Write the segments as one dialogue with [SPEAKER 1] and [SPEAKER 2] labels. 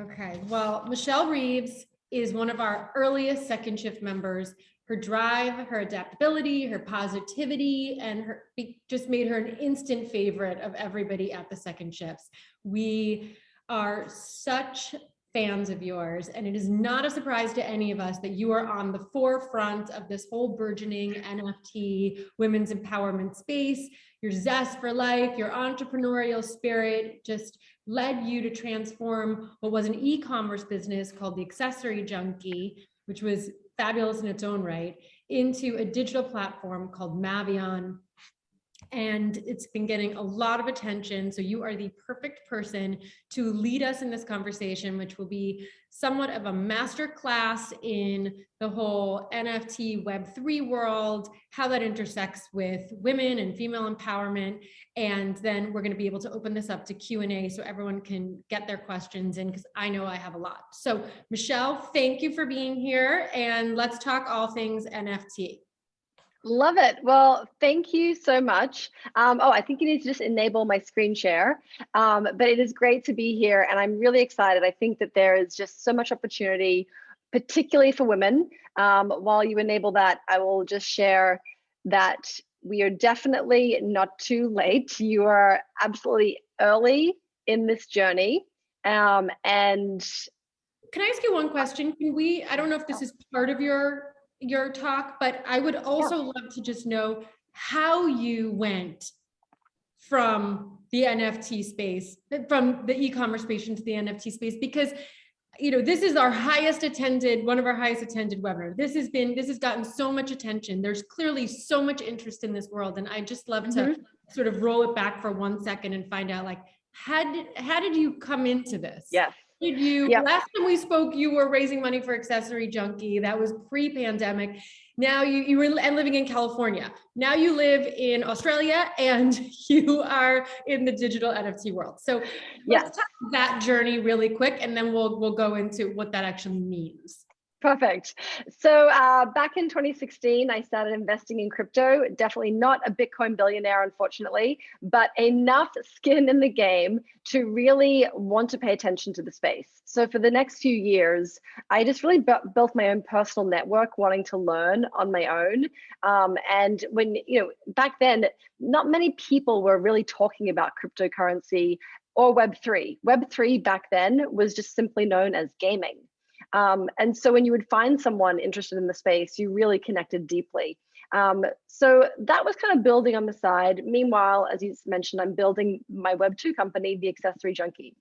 [SPEAKER 1] Okay, well, Michelle Reeves is one of our earliest second shift members. Her drive, her adaptability, her positivity, and her just made her an instant favorite of everybody at the second shifts. We are such fans of yours, and it is not a surprise to any of us that you are on the forefront of this whole burgeoning NFT women's empowerment space. Your zest for life, your entrepreneurial spirit just led you to transform what was an e-commerce business called the Accessory Junkie, which was fabulous in its own right, into a digital platform called Mavion. And it's been getting a lot of attention. So you are the perfect person to lead us in this conversation, which will be somewhat of a master class in the whole NFT Web3 world, how that intersects with women and female empowerment. And then we're going to be able to open this up to Q&A so everyone can get their questions in, because I know I have a lot. So Michelle, thank you for being here, and let's talk all things NFT.
[SPEAKER 2] Love it. Well, thank you so much. I think you need to just enable my screen share, but it is great to be here and I'm really excited. I think that there is just so much opportunity, particularly for women. While you enable that, I will just share that we are definitely not too late. You are absolutely early in this journey. And
[SPEAKER 1] can I ask you one question? I don't know if this is part of your talk, but I would also love to just know how you went from the NFT space, from the e-commerce space into the NFT space, because this is our highest attended, one of our highest attended webinars. This has gotten so much attention. There's clearly so much interest in this world. And I just love to sort of roll it back for 1 second and find out, like, how did you come into this?
[SPEAKER 2] Yes.
[SPEAKER 1] Last time we spoke, you were raising money for Accessory Junkie. That was pre-pandemic. Now you were living in California. Now you live in Australia and you are in the digital NFT world. So let's talk about that journey really quick, and then we'll go into what that actually means.
[SPEAKER 2] Perfect. So back in 2016, I started investing in crypto. Definitely not a Bitcoin billionaire, unfortunately, but enough skin in the game to really want to pay attention to the space. So for the next few years, I just really built my own personal network, wanting to learn on my own. And when, back then, not many people were really talking about cryptocurrency or Web3. Web3 back then was just simply known as gaming. And so when you would find someone interested in the space, you really connected deeply. So that was kind of building on the side. Meanwhile, as you mentioned, I'm building my Web2 company, the Accessory Junkie.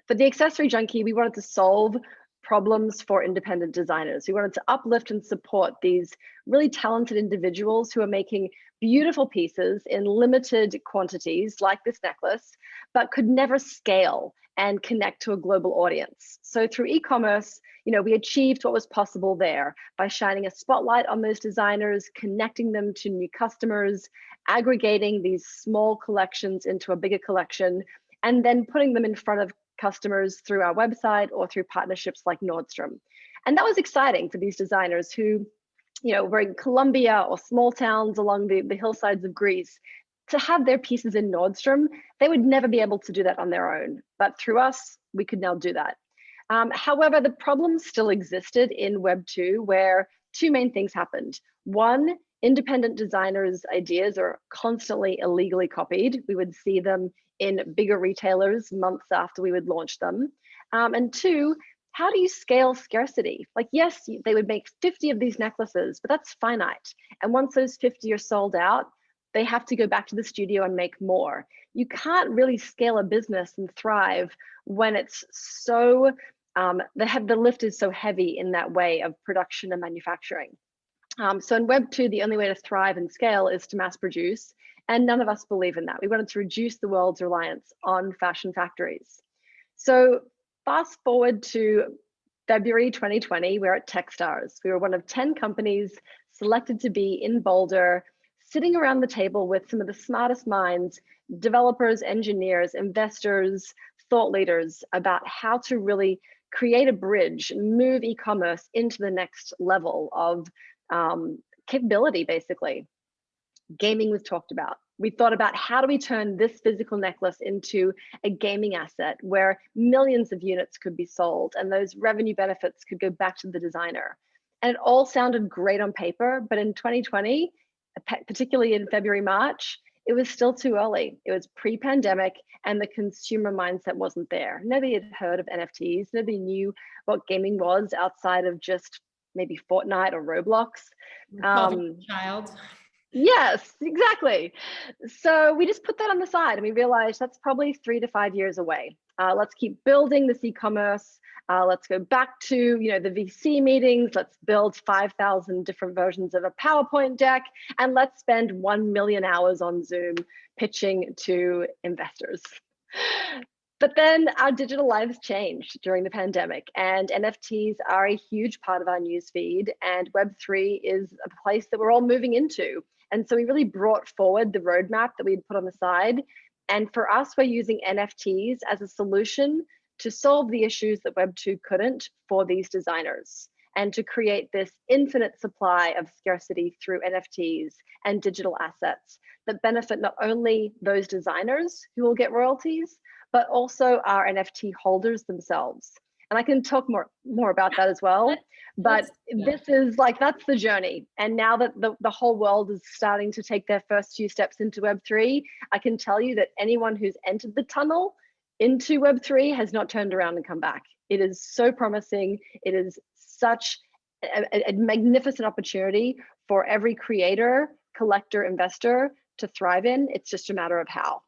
[SPEAKER 2] For the Accessory Junkie, we wanted to solve problems for independent designers. We wanted to uplift and support these really talented individuals who are making beautiful pieces in limited quantities, like this necklace, but could never scale and connect to a global audience. So through e-commerce, we achieved what was possible there by shining a spotlight on those designers, connecting them to new customers, aggregating these small collections into a bigger collection, and then putting them in front of customers through our website or through partnerships like Nordstrom. And that was exciting for these designers who, were in Colombia or small towns along the hillsides of Greece. To have their pieces in Nordstrom, they would never be able to do that on their own. But through us, we could now do that. However, the problem still existed in Web2, where two main things happened. One, independent designers' ideas are constantly illegally copied. We would see them in bigger retailers months after we would launch them. And two, how do you scale scarcity? Like, yes, they would make 50 of these necklaces, but that's finite. And once those 50 are sold out, they have to go back to the studio and make more. You can't really scale a business and thrive when it's so, the lift is so heavy in that way of production and manufacturing. So in Web2, the only way to thrive and scale is to mass produce. And none of us believe in that. We wanted to reduce the world's reliance on fashion factories. So fast forward to February 2020, we're at Techstars. We were one of 10 companies selected to be in Boulder, sitting around the table with some of the smartest minds, developers, engineers, investors, thought leaders about how to really create a bridge, move e-commerce into the next level of capability, basically. Gaming was talked about, We thought about how do we turn this physical necklace into a gaming asset where millions of units could be sold and those revenue benefits could go back to the designer. And it all sounded great on paper, but in 2020, particularly in February, March, it was still too early. It was pre-pandemic and the consumer mindset wasn't there. Nobody had heard of NFTs. Nobody knew what gaming was outside of just maybe Fortnite or Roblox.
[SPEAKER 1] 12-year-old child.
[SPEAKER 2] Yes, exactly. So we just put that on the side and we realized that's probably 3 to 5 years away. Let's keep building this e-commerce. Let's go back to the VC meetings. Let's build 5,000 different versions of a PowerPoint deck, and let's spend 1 million hours on Zoom pitching to investors. But then our digital lives changed during the pandemic, and NFTs are a huge part of our newsfeed, and Web3 is a place that we're all moving into. And so we really brought forward the roadmap that we'd put on the side. And for us, we're using NFTs as a solution to solve the issues that Web2 couldn't for these designers, and to create this infinite supply of scarcity through NFTs and digital assets that benefit not only those designers who will get royalties, but also our NFT holders themselves. And I can talk more about that as well. But this is that's the journey. And now that the whole world is starting to take their first few steps into Web3, I can tell you that anyone who's entered the tunnel into Web3 has not turned around and come back. It is so promising. It is such a magnificent opportunity for every creator, collector, investor to thrive in. It's just a matter of how.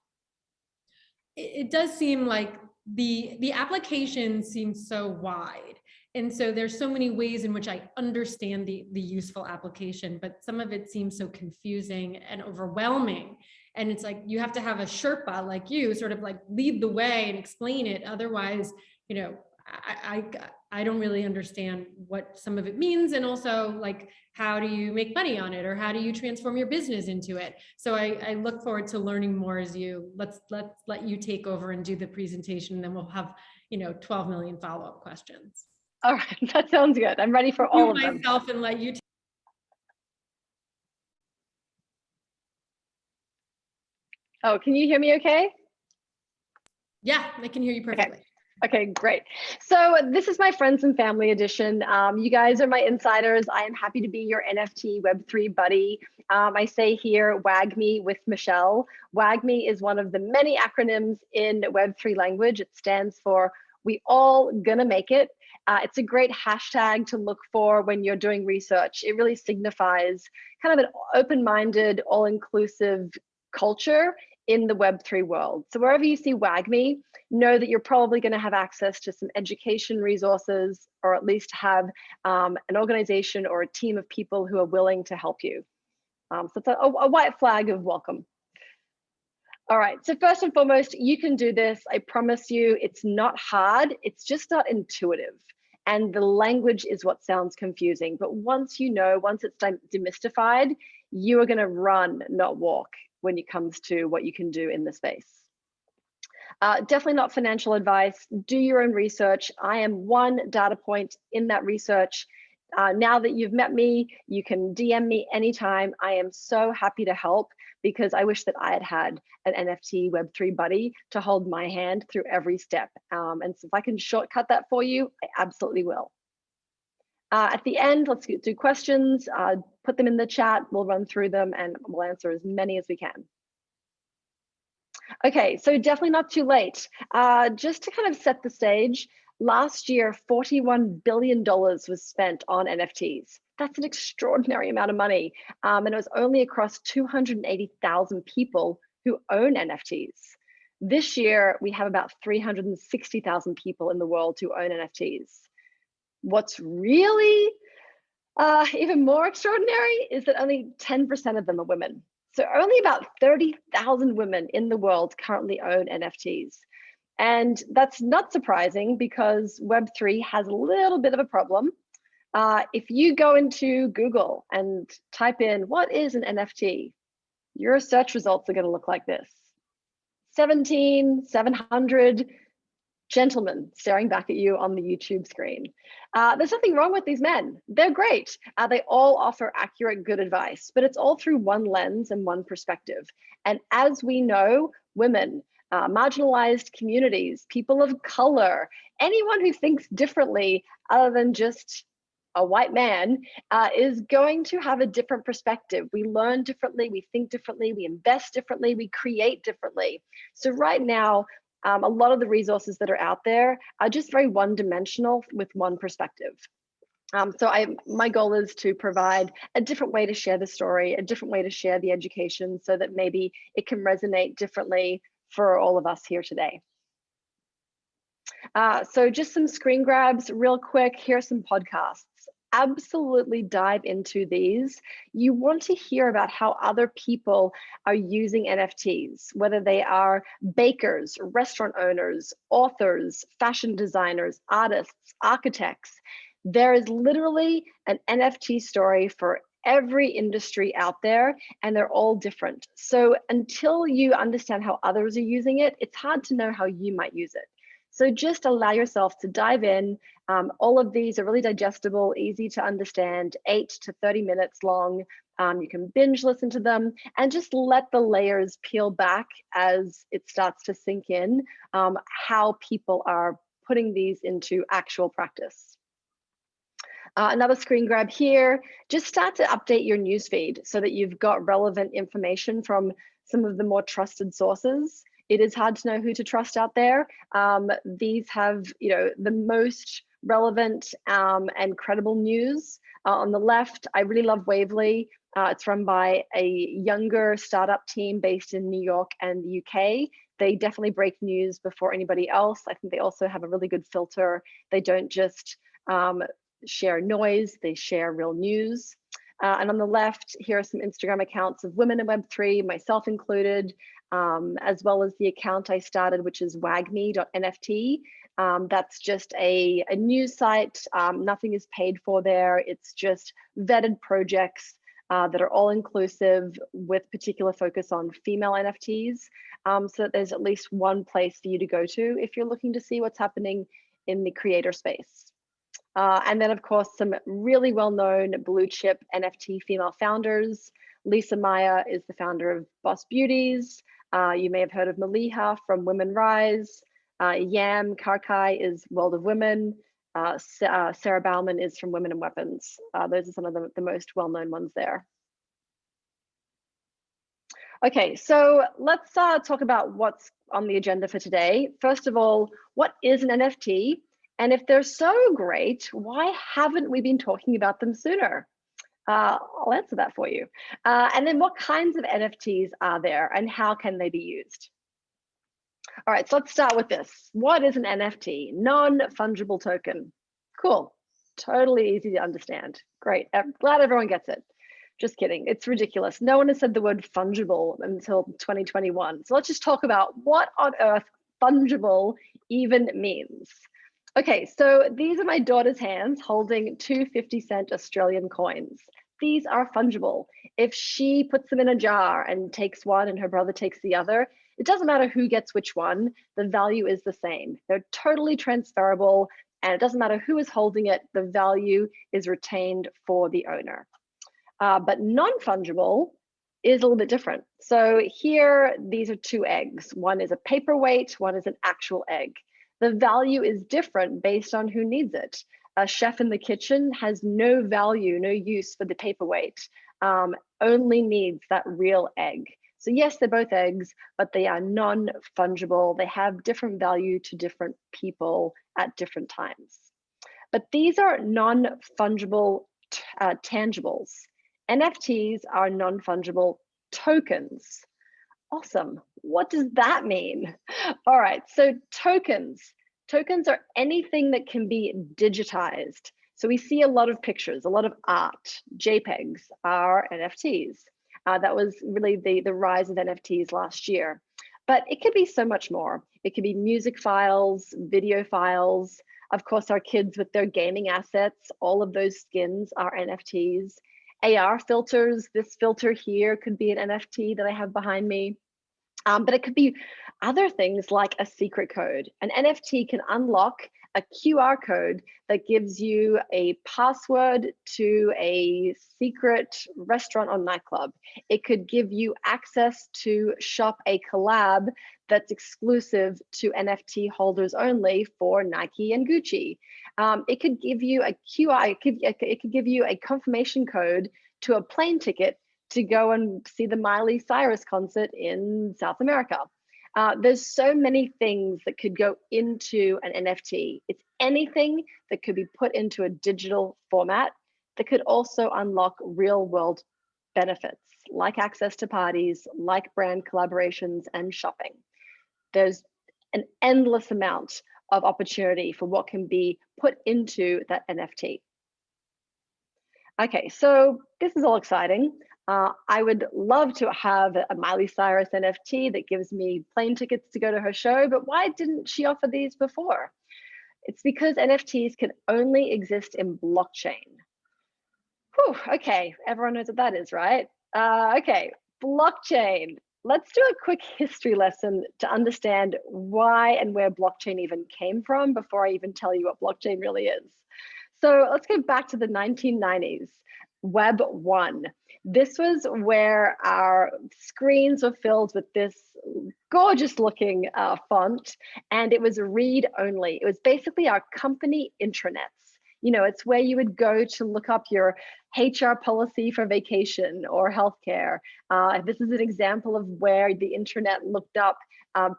[SPEAKER 1] It does seem like the application seems so wide. And so there's so many ways in which I understand the useful application, but some of it seems so confusing and overwhelming. And it's like, you have to have a Sherpa like you sort of lead the way and explain it. Otherwise, I don't really understand what some of it means. And also how do you make money on it, or how do you transform your business into it? So I look forward to learning more as let's let you take over and do the presentation. And then we'll have, 12 million follow-up questions.
[SPEAKER 2] All right, that sounds good. I'm ready for all of them.
[SPEAKER 1] Myself and let you.
[SPEAKER 2] Oh, can you hear me okay?
[SPEAKER 1] Yeah, I can hear you perfectly.
[SPEAKER 2] Okay, great. So this is my friends and family edition. You guys are my insiders. I am happy to be your NFT Web3 buddy. I say here, WAGME with Michelle. WAGME is one of the many acronyms in Web3 language. It stands for We All Gonna Make It. It's a great hashtag to look for when you're doing research. It really signifies kind of an open-minded, all-inclusive culture in the Web3 world. So wherever you see WAGME, know that you're probably going to have access to some education resources, or at least have an organization or a team of people who are willing to help you. So it's a white flag of welcome. All right, so first and foremost, you can do this. I promise you, it's not hard. It's just not intuitive. And the language is what sounds confusing. But once you know, once it's demystified, you are going to run, not walk, when it comes to what you can do in the space. Definitely not financial advice. Do your own research. I am one data point in that research. Now that you've met me, you can DM me anytime. I am so happy to help, because I wish that I had an NFT Web3 buddy to hold my hand through every step. And so if I can shortcut that for you, I absolutely will. At the end, let's do questions. Put them in the chat. We'll run through them and we'll answer as many as we can. Okay, so definitely not too late. Just to kind of set the stage, last year, $41 billion was spent on NFTs. That's an extraordinary amount of money. And it was only across 280,000 people who own NFTs. This year, we have about 360,000 people in the world who own NFTs. What's really even more extraordinary is that only 10% of them are women. So only about 30,000 women in the world currently own NFTs. And that's not surprising, because Web3 has a little bit of a problem. If you go into Google and type in, what is an NFT? Your search results are going to look like this. 17,700 Gentlemen staring back at you on the YouTube screen. There's nothing wrong with these men. They're great. They all offer accurate, good advice, but it's all through one lens and one perspective. And as we know, women, marginalized communities, people of color, anyone who thinks differently other than just a white man is going to have a different perspective. We learn differently, we think differently, we invest differently, we create differently. So right now, a lot of the resources that are out there are just very one-dimensional with one perspective. My goal is to provide a different way to share the story, a different way to share the education so that maybe it can resonate differently for all of us here today. So just some screen grabs real quick. Here are some podcasts. Absolutely dive into these. You want to hear about how other people are using NFTs, whether they are bakers, restaurant owners, authors, fashion designers, artists, architects. There is literally an NFT story for every industry out there, and they're all different. So until you understand how others are using it, it's hard to know how you might use it. So just allow yourself to dive in. All of these are really digestible, easy to understand, 8 to 30 minutes long. You can binge listen to them and just let the layers peel back as it starts to sink in how people are putting these into actual practice. Another screen grab here, just start to update your newsfeed so that you've got relevant information from some of the more trusted sources. It is hard to know who to trust out there. These have, the most relevant and credible news. On the left, I really love Wavely. It's run by a younger startup team based in New York and the UK. They definitely break news before anybody else. I think they also have a really good filter. They don't just share noise, they share real news. And on the left, here are some Instagram accounts of women in Web3, myself included, as well as the account I started, which is wagme.nft. That's just a news site. Nothing is paid for there. It's just vetted projects that are all inclusive with particular focus on female NFTs. So that there's at least one place for you to go to if you're looking to see what's happening in the creator space. And then, of course, some really well-known blue chip NFT female founders. Lisa Maya is the founder of Boss Beauties. You may have heard of Maliha from Women Rise. Yam Karkai is World of Women. Sarah Bauman is from Women and Weapons. Those are some of the most well-known ones there. Okay, so let's talk about what's on the agenda for today. First of all, what is an NFT? And if they're so great, why haven't we been talking about them sooner? I'll answer that for you. And then what kinds of NFTs are there and how can they be used? All right, so let's start with this. What is an NFT? Non-fungible token. Cool, totally easy to understand. Great, I'm glad everyone gets it. Just kidding, it's ridiculous. No one has said the word fungible until 2021. So let's just talk about what on earth fungible even means. Okay, so these are my daughter's hands holding 2 50-cent Australian coins. These are fungible. If she puts them in a jar and takes one and her brother takes the other, it doesn't matter who gets which one, the value is the same. They're totally transferable and it doesn't matter who is holding it, the value is retained for the owner. But non-fungible is a little bit different. So here, these are 2 eggs. One is a paperweight, one is an actual egg. The value is different based on who needs it. A chef in the kitchen has no value, no use for the paperweight, only needs that real egg. So yes, they're both eggs, but they are non-fungible. They have different value to different people at different times. But these are non-fungible tangibles. NFTs are non-fungible tokens. Awesome. What does that mean? All right, so tokens. Tokens are anything that can be digitized. So we see a lot of pictures, a lot of art. JPEGs are NFTs. That was really the rise of NFTs last year. But it could be so much more. It could be music files, video files. Of course, our kids with their gaming assets, all of those skins are NFTs. AR filters, this filter here could be an NFT that I have behind me. But it could be other things like a secret code. An NFT can unlock a QR code that gives you a password to a secret restaurant or nightclub. It could give you access to shop a collab that's exclusive to NFT holders only for Nike and Gucci. It could give you a QR, it could give you a confirmation code to a plane ticket to go and see the Miley Cyrus concert in South America. There's so many things that could go into an NFT. It's anything that could be put into a digital format that could also unlock real world benefits, like access to parties, like brand collaborations and shopping. There's an endless amount of opportunity for what can be put into that NFT. Okay, so this is all exciting. I would love to have a Miley Cyrus NFT that gives me plane tickets to go to her show, but why didn't she offer these before? It's because NFTs can only exist in blockchain. Whew, okay, everyone knows what that is, right? Okay, blockchain. Let's do a quick history lesson to understand why and where blockchain even came from before I even tell you what blockchain really is. So let's go back to the 1990s, Web 1. This was where our screens were filled with this gorgeous looking font, and it was read only. It was basically our company intranets. You know, it's where you would go to look up your HR policy for vacation or healthcare. This is an example of where the internet looked up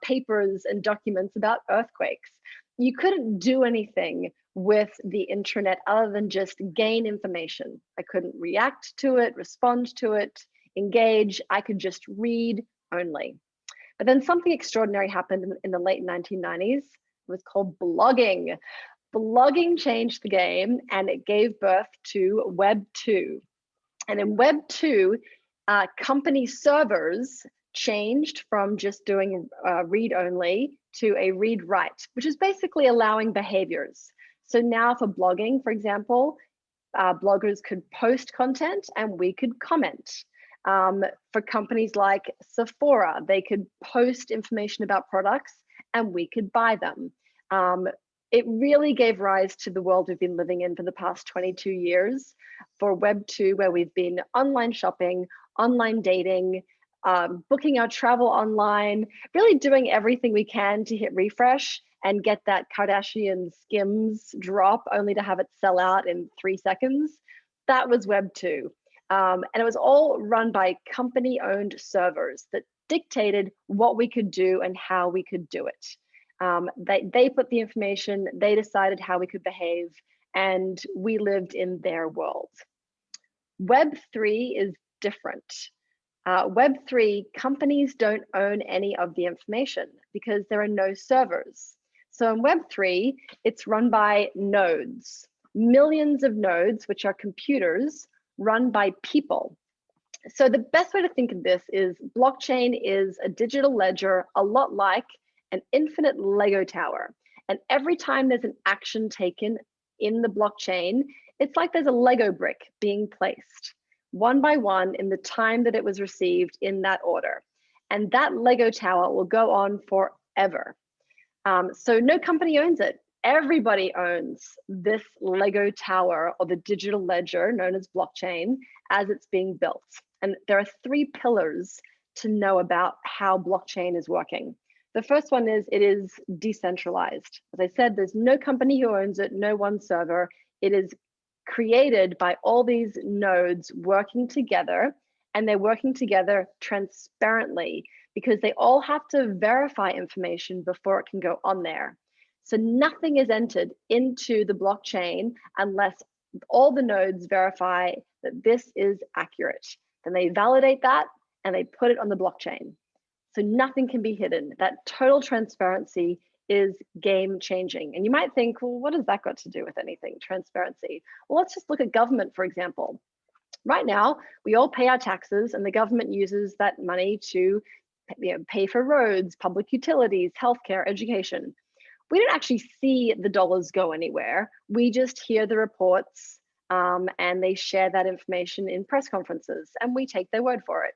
[SPEAKER 2] papers and documents about earthquakes. You couldn't do anything with the intranet other than just gain information. I couldn't react to it, respond to it, engage. I could just read only. But then something extraordinary happened in the late 1990s. It was called blogging. Blogging changed the game and it gave birth to Web 2. And in Web 2, company servers changed from just doing read only to a read write, which is basically allowing behaviors. So now for blogging, for example, bloggers could post content and we could comment. For companies like Sephora, they could post information about products and we could buy them. It really gave rise to the world we've been living in for the past 22 years for Web 2, where we've been online shopping, online dating, booking our travel online, really doing everything we can to hit refresh and get that Kardashian Skims drop only to have it sell out in 3 seconds. That was Web 2. And it was all run by company-owned servers that dictated what we could do and how we could do it. They put the information, they decided how we could behave, and we lived in their world. Web 3 is different. Web 3, companies don't own any of the information because there are no servers. So in Web 3, it's run by nodes, millions of nodes, which are computers run by people. So the best way to think of this is blockchain is a digital ledger, a lot like an infinite Lego tower. And every time there's an action taken in the blockchain, it's like there's a Lego brick being placed one by one in the time that it was received in that order. And that Lego tower will go on forever. So no company owns it. Everybody owns this Lego tower or the digital ledger known as blockchain as it's being built. And there are 3 pillars to know about how blockchain is working. The first one is it is decentralized. As I said, there's no company who owns it, no one server. It is created by all these nodes working together, and they're working together transparently because they all have to verify information before it can go on there. So nothing is entered into the blockchain unless all the nodes verify that this is accurate. Then they validate that and they put it on the blockchain. So nothing can be hidden. That total transparency is game changing. And you might think, well, what has that got to do with anything, transparency? Well, let's just look at government, for example. Right now, we all pay our taxes and the government uses that money to pay for roads, public utilities, healthcare, education. We don't actually see the dollars go anywhere. We just hear the reports and they share that information in press conferences and we take their word for it.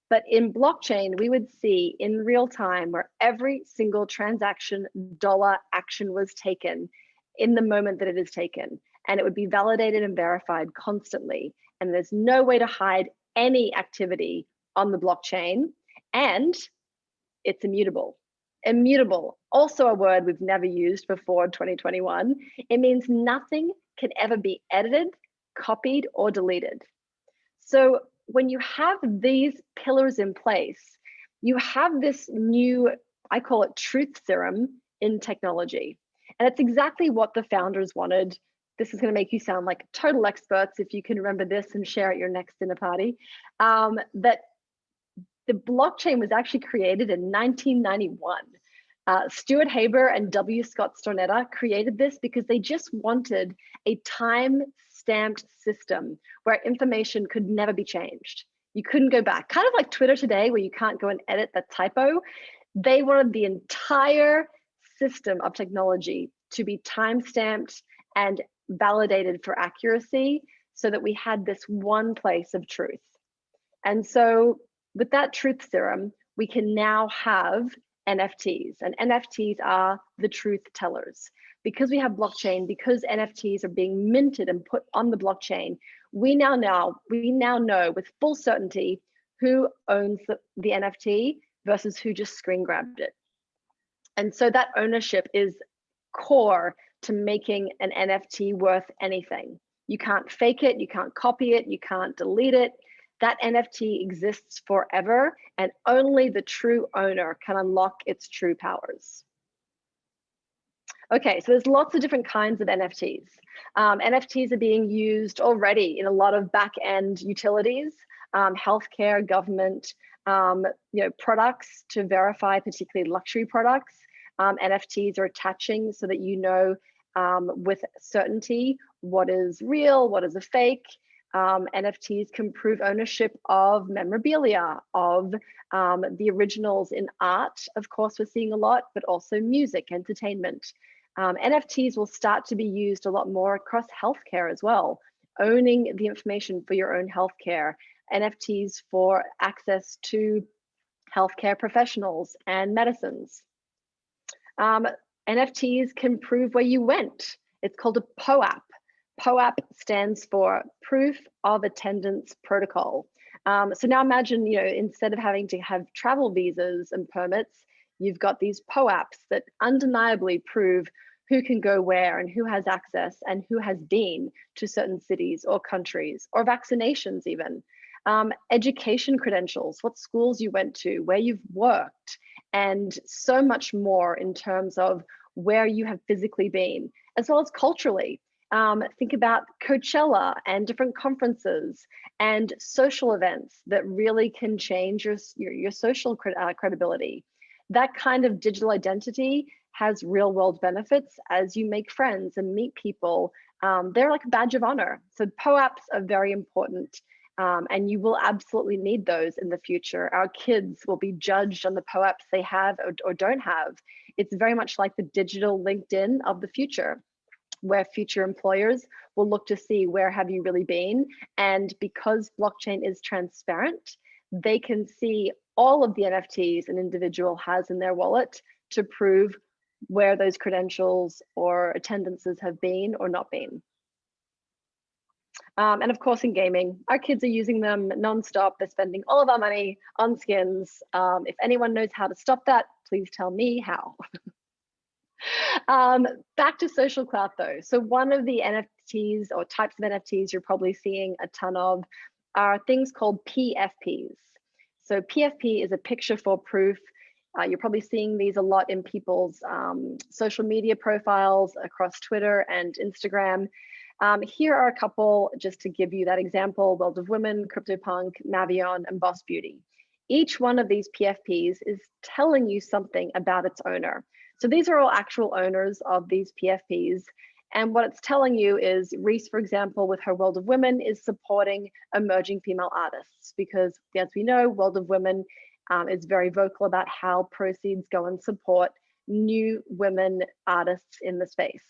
[SPEAKER 2] But in blockchain, we would see in real time where every single transaction dollar action was taken in the moment that it is taken. And it would be validated and verified constantly. And there's no way to hide any activity on the blockchain. And it's immutable. Immutable, also a word we've never used before in 2021. It means nothing can ever be edited, copied, or deleted. So when you have these pillars in place, you have this new, I call it truth serum in technology. And it's exactly what the founders wanted. This is going to make you sound like total experts if you can remember this and share at your next dinner party. That the blockchain was actually created in 1991. Stuart Haber and W. Scott Stornetta created this because they just wanted a time-stamped system where information could never be changed. You couldn't go back. Kind of like Twitter today, where you can't go and edit that typo. They wanted the entire system of technology to be time-stamped and validated for accuracy so that we had this one place of truth. And so with that truth serum, we can now have NFTs, and NFTs are the truth tellers. Because we have blockchain, because NFTs are being minted and put on the blockchain, we now know with full certainty who owns the NFT versus who just screen grabbed it. And so that ownership is core to making an NFT worth anything. You can't fake it, you can't copy it, you can't delete it. That NFT exists forever, and only the true owner can unlock its true powers. Okay, so there's lots of different kinds of NFTs. NFTs are being used already in a lot of back-end utilities, healthcare, government, products to verify, particularly luxury products. NFTs are attaching so that you know with certainty what is real, what is a fake. NFTs can prove ownership of memorabilia, of the originals in art, of course, we're seeing a lot, but also music, entertainment. NFTs will start to be used a lot more across healthcare as well, owning the information for your own healthcare, NFTs for access to healthcare professionals and medicines. NFTs can prove where you went. It's called a POAP. POAP stands for Proof of Attendance Protocol. So now imagine, instead of having to have travel visas and permits, you've got these POAPs that undeniably prove who can go where and who has access and who has been to certain cities or countries, or vaccinations even. Education credentials, what schools you went to, where you've worked, and so much more in terms of where you have physically been, as well as culturally. Think about Coachella and different conferences and social events that really can change your social credibility. That kind of digital identity has real world benefits as you make friends and meet people. They're like a badge of honor. So POAPs are very important, and you will absolutely need those in the future. Our kids will be judged on the POAPs they have or don't have. It's very much like the digital LinkedIn of the future, where future employers will look to see where have you really been. And because blockchain is transparent, they can see all of the NFTs an individual has in their wallet to prove where those credentials or attendances have been or not been. And of course, in gaming, our kids are using them nonstop. They're spending all of our money on skins. If anyone knows how to stop that, please tell me how. Back to social clout though. So one of the NFTs or types of NFTs you're probably seeing a ton of are things called PFPs. So PFP is a picture for proof. You're probably seeing these a lot in people's social media profiles across Twitter and Instagram. Here are a couple just to give you that example: World of Women, CryptoPunk, Navion, and Boss Beauty. Each one of these PFPs is telling you something about its owner. So these are all actual owners of these PFPs. And what it's telling you is Reese, for example, with her World of Women, is supporting emerging female artists because, as we know, World of Women is very vocal about how proceeds go and support new women artists in the space.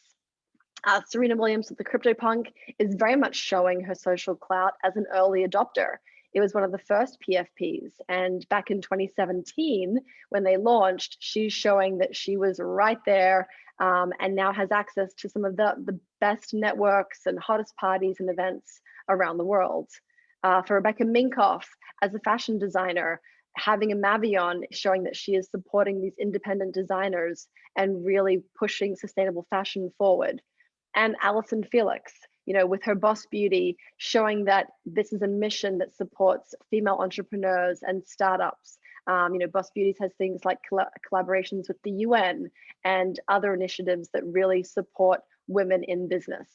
[SPEAKER 2] Serena Williams with the CryptoPunk is very much showing her social clout as an early adopter. It was one of the first PFPs. And back in 2017, when they launched, she's showing that she was right there, and now has access to some of the best networks and hottest parties and events around the world. For Rebecca Minkoff, as a fashion designer, having a Mavion showing that she is supporting these independent designers and really pushing sustainable fashion forward. And Alison Felix, with her Boss Beauty, showing that this is a mission that supports female entrepreneurs and startups. Boss Beauties has things like collaborations with the UN and other initiatives that really support women in business.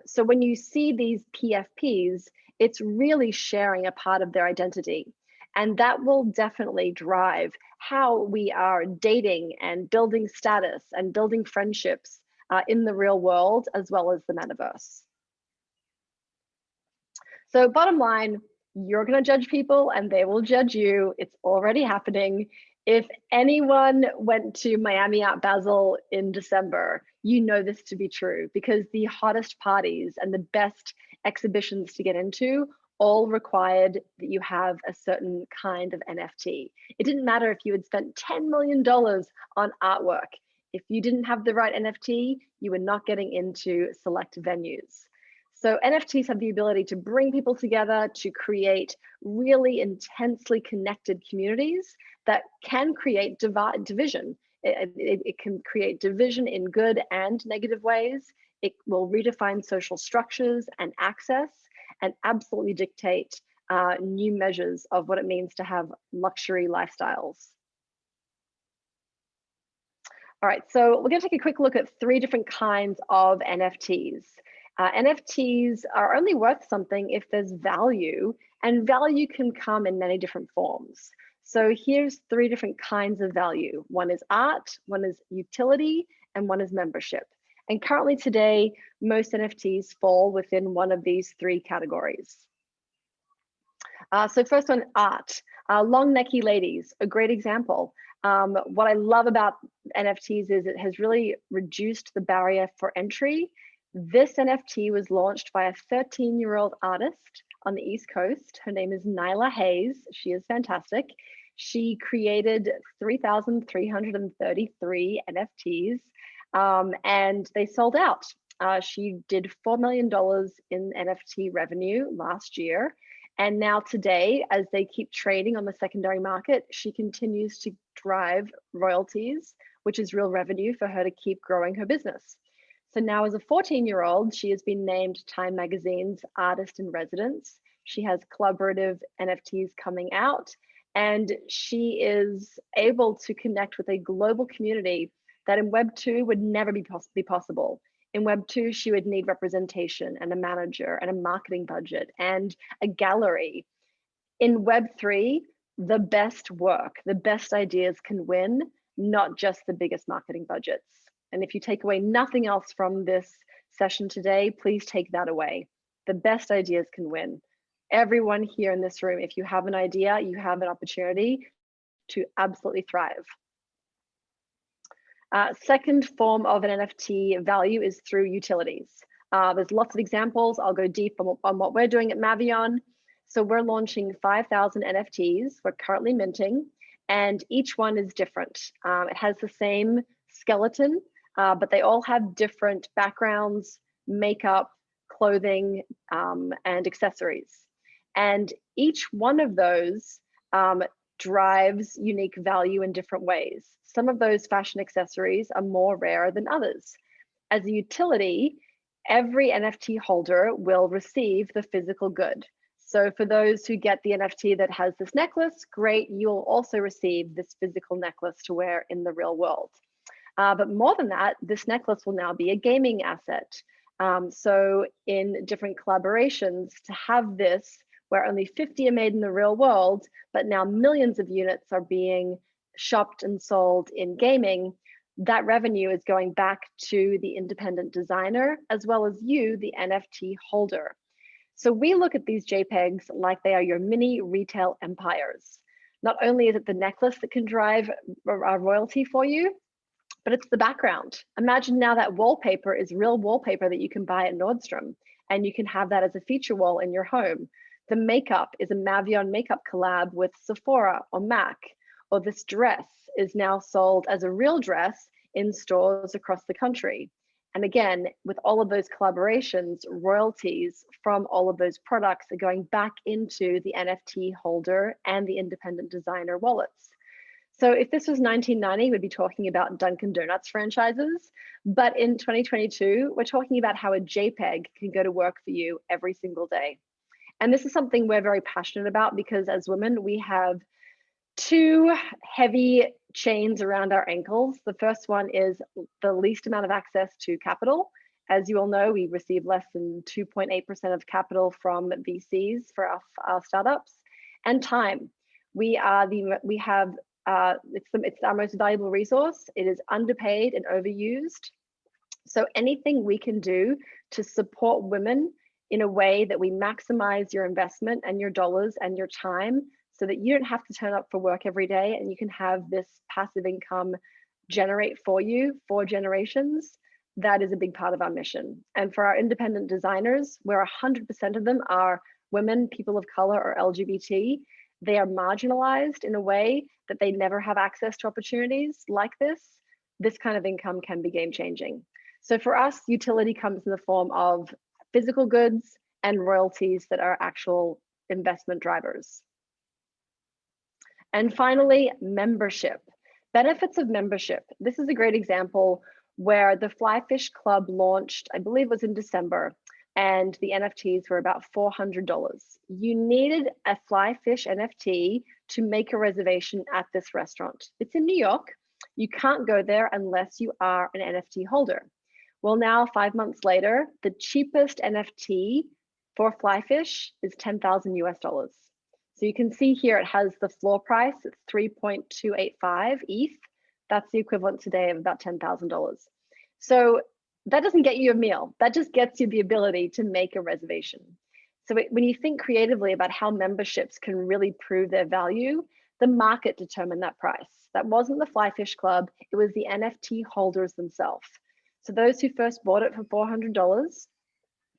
[SPEAKER 2] So when you see these PFPs, it's really sharing a part of their identity. And that will definitely drive how we are dating and building status and building friendships in the real world, as well as the metaverse. So bottom line, you're going to judge people and they will judge you. It's already happening. If anyone went to Miami Art Basel in December, you know this to be true, because the hottest parties and the best exhibitions to get into all required that you have a certain kind of NFT. It didn't matter if you had spent $10 million on artwork. If you didn't have the right NFT, you were not getting into select venues. So NFTs have the ability to bring people together, to create really intensely connected communities that can create division. It can create division in good and negative ways. It will redefine social structures and access, and absolutely dictate new measures of what it means to have luxury lifestyles. All right, so we're going to take a quick look at 3 different kinds of NFTs. NFTs are only worth something if there's value, and value can come in many different forms. So here's 3 different kinds of value. One is art, one is utility, and one is membership. And currently today, most NFTs fall within one of these 3 categories. So first one, art. Long necky ladies, a great example. What I love about NFTs is it has really reduced the barrier for entry. This NFT was launched by a 13-year-old artist on the East Coast. Her name is Nyla Hayes. She is fantastic. She created 3,333 NFTs, and they sold out. She did $4 million in NFT revenue last year. And now today, as they keep trading on the secondary market, she continues to drive royalties, which is real revenue for her to keep growing her business. So now as a 14-year-old, she has been named Time Magazine's Artist in Residence. She has collaborative NFTs coming out, and she is able to connect with a global community that in Web 2 would never be possible. In Web 2, she would need representation and a manager and a marketing budget and a gallery. In Web 3, the best work, the best ideas can win, not just the biggest marketing budgets. And if you take away nothing else from this session today, please take that away. The best ideas can win. Everyone here in this room, if you have an idea, you have an opportunity to absolutely thrive. Second form of an NFT value is through utilities. There's lots of examples. I'll go deep on what we're doing at Mavion. So we're launching 5,000 NFTs. We're currently minting, and each one is different. It has the same skeleton, but they all have different backgrounds, makeup, clothing, and accessories. And each one of those drives unique value in different ways. Some of those fashion accessories are more rare than others. As a utility, every NFT holder will receive the physical good. So for those who get the NFT that has this necklace, great, you'll also receive this physical necklace to wear in the real world. But more than that, this necklace will now be a gaming asset. So in different collaborations, to have this where only 50 are made in the real world, but now millions of units are being shopped and sold in gaming, that revenue is going back to the independent designer, as well as you, the NFT holder. So we look at these JPEGs like they are your mini retail empires. Not only is it the necklace that can drive a royalty for you, but it's the background. Imagine now that wallpaper is real wallpaper that you can buy at Nordstrom, and you can have that as a feature wall in your home. the makeup is a Mavion makeup collab with Sephora or MAC, or this dress is now sold as a real dress in stores across the country. And again, with all of those collaborations, royalties from all of those products are going back into the NFT holder and the independent designer wallets. So if this was 1990, we'd be talking about Dunkin' Donuts franchises. But in 2022, we're talking about how a JPEG can go to work for you every single day. And this is something we're very passionate about because as women, we have two heavy chains around our ankles. The first one is the least amount of access to capital. As you all know, we receive less than 2.8% of capital from VCs for our startups, and time. It's our most valuable resource. It is underpaid and overused. So anything we can do to support women in a way that we maximize your investment and your dollars and your time so that you don't have to turn up for work every day and you can have this passive income generate for you for generations, that is a big part of our mission. And for our independent designers, where 100% of them are women, people of color, or LGBT, they are marginalized in a way that they never have access to opportunities like this. This kind of income can be game changing. So for us, utility comes in the form of physical goods and royalties that are actual investment drivers. And finally, membership. Benefits of membership. This is a great example where the Flyfish Club launched, I believe it was in December, and the NFTs were about $400. You needed a Flyfish NFT to make a reservation at this restaurant. It's in New York. You can't go there unless you are an NFT holder. Well, now 5 months later, the cheapest NFT for Flyfish is $10,000 US. So you can see here it has the floor price at 3.285 ETH. That's the equivalent today of about $10,000. So that doesn't get you a meal. That just gets you the ability to make a reservation. So when you think creatively about how memberships can really prove their value, the market determined that price. That wasn't the Flyfish Club, it was the NFT holders themselves. So those who first bought it for $400,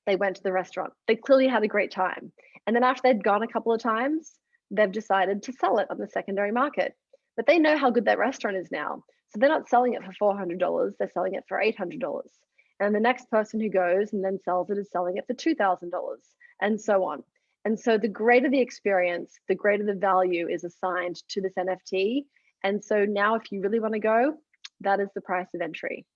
[SPEAKER 2] they went to the restaurant. They clearly had a great time. And then after they'd gone a couple of times, they've decided to sell it on the secondary market. But they know how good that restaurant is now. So they're not selling it for $400, they're selling it for $800. And the next person who goes and then sells it is selling it for $2,000, and so on. And so the greater the experience, the greater the value is assigned to this NFT. And so now if you really want to go, that is the price of entry.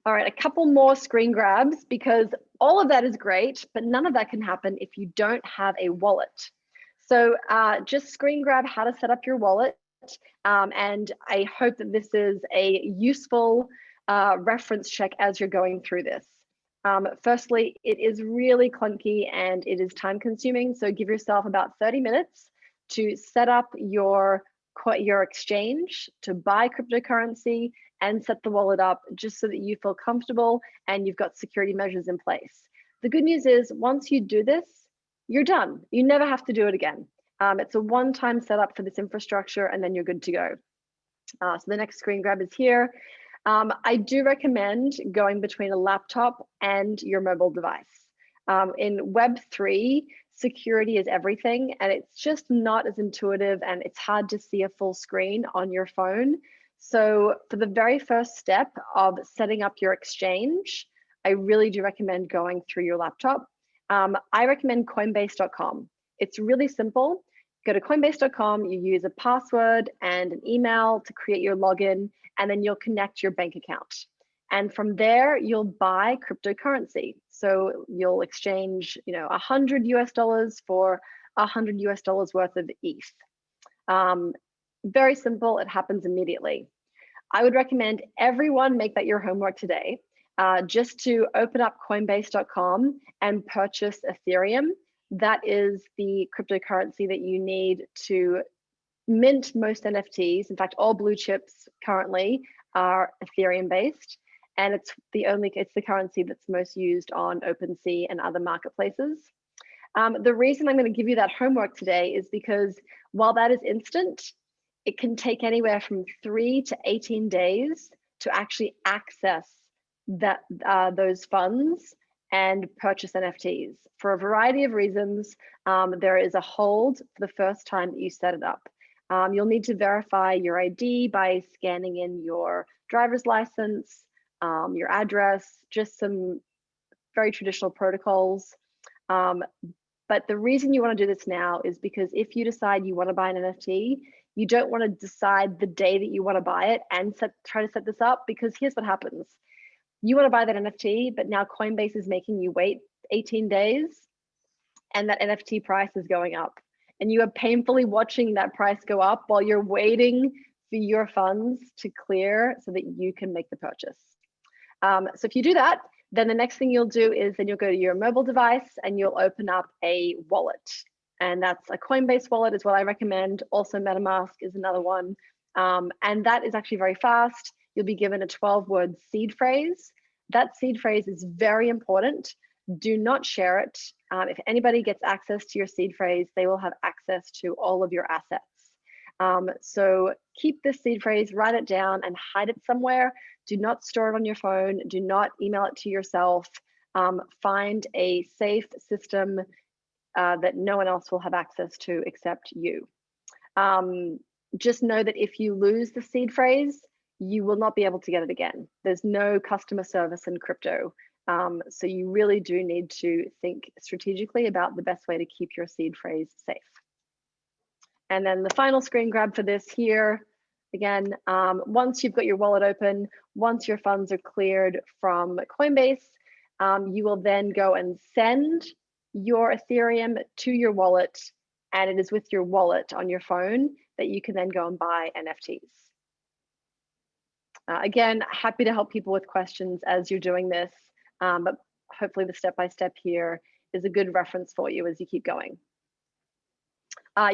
[SPEAKER 2] All right, a couple more screen grabs, because all of that is great, but none of that can happen if you don't have a wallet. So just screen grab how to set up your wallet. And I hope that this is a useful reference check as you're going through this. Firstly, it is really clunky and it is time consuming. So give yourself about 30 minutes to set up your exchange, to buy cryptocurrency and set the wallet up just so that you feel comfortable and you've got security measures in place. The good news is once you do this, you're done. You never have to do it again. It's a one-time setup for this infrastructure and then you're good to go. So the next screen grab is here. I do recommend going between a laptop and your mobile device. In Web3, security is everything, and it's just not as intuitive and it's hard to see a full screen on your phone. So for the very first step of setting up your exchange, I really do recommend going through your laptop. I recommend Coinbase.com. It's really simple. Go to Coinbase.com, you use a password and an email to create your login, and then you'll connect your bank account. And from there, you'll buy cryptocurrency. So you'll exchange, $100 US for $100 US worth of ETH. Very simple, it happens immediately. I would recommend everyone make that your homework today, just to open up Coinbase.com and purchase Ethereum. That is the cryptocurrency that you need to mint most NFTs. In fact, all blue chips currently are Ethereum based, and it's the currency that's most used on OpenSea and other marketplaces. The reason I'm going to give you that homework today is because while that is instant, it can take anywhere from 3 to 18 days to actually access those funds and purchase NFTs. For a variety of reasons, there is a hold for the first time that you set it up. You'll need to verify your ID by scanning in your driver's license, your address, just some very traditional protocols. But the reason you want to do this now is because if you decide you want to buy an NFT, you don't want to decide the day that you want to buy it and try to set this up, because here's what happens. You want to buy that NFT, but now Coinbase is making you wait 18 days and that NFT price is going up. And you are painfully watching that price go up while you're waiting for your funds to clear so that you can make the purchase. So if you do that, then the next thing you'll do is then you'll go to your mobile device and you'll open up a wallet. And that's a Coinbase wallet is what I recommend. Also MetaMask is another one. And that is actually very fast. You'll be given a 12-word seed phrase. That seed phrase is very important. Do not share it. If anybody gets access to your seed phrase, they will have access to all of your assets. So keep this seed phrase, write it down and hide it somewhere. Do not store it on your phone. Do not email it to yourself. Find a safe system that no one else will have access to except you. Just know that if you lose the seed phrase, you will not be able to get it again. There's no customer service in crypto. So you really do need to think strategically about the best way to keep your seed phrase safe. And then the final screen grab for this here, again, once you've got your wallet open, once your funds are cleared from Coinbase, you will then go and send your Ethereum to your wallet, and it is with your wallet on your phone that you can then go and buy NFTs. Again, happy to help people with questions as you're doing this, but hopefully the step-by-step here is a good reference for you as you keep going.